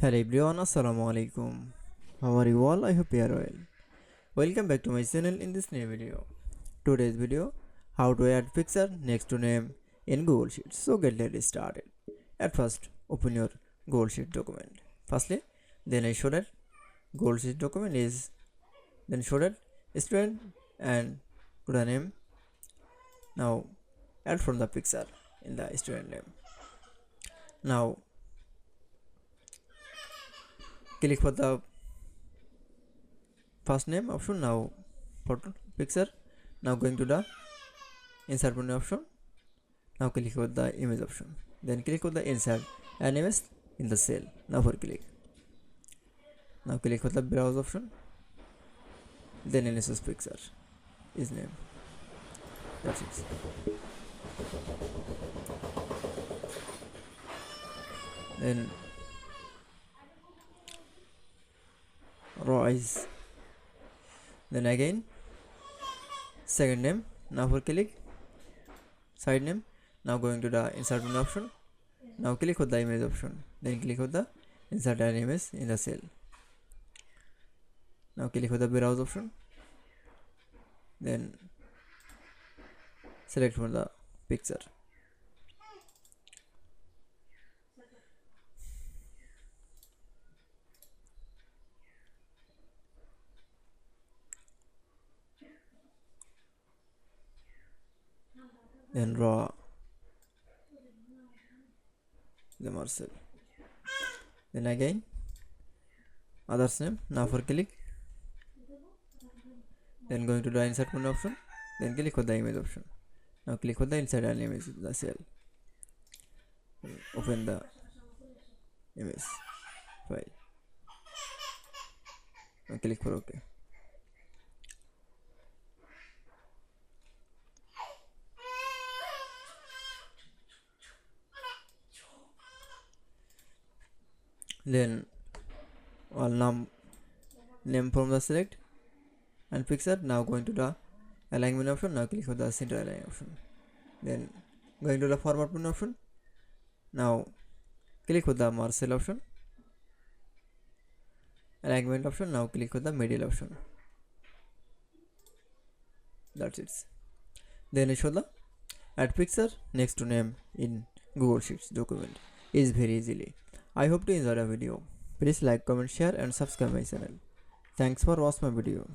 Hello everyone, assalamu alaikum. How are you all? I hope you are well. Welcome back to my channel in this new video. Today's video, how to add picture next to name in Google Sheets. So get started. At first, open your Google Sheet document. Firstly, then I show that Google Sheet document is then show that student and to the name. Now add from the picture in the student name. Now click for the first name option. Now photo picture. Now going to the insert menu option. Now click on the image option. Then click on the insert an image in the cell. Now for click. Now click on the browse option. Then insert picture is name. That's it. Then raw eyes. Then again second name. Now for click side name. Now going to the insert menu option. Now click on the image option. Then click on the insert an image in the cell. Now click on the browse option. Then select from the picture. Then raw the Marcel. Then again others name. Now for click. Then going to the insert menu option. Then click on the image option. Now click on the insert an image in the cell. Open the image file. Now click for OK. Then all name from the select and picture. Now going to the alignment option. Now click on the center align option. Then going to the format menu option. Now click on the Marcel option. Alignment option. Now click on the middle option. That's it. Then show the add picture next to name in Google Sheets document is very easily. I hope to enjoy the video. Please like, comment, share and subscribe my channel. Thanks for watching my video.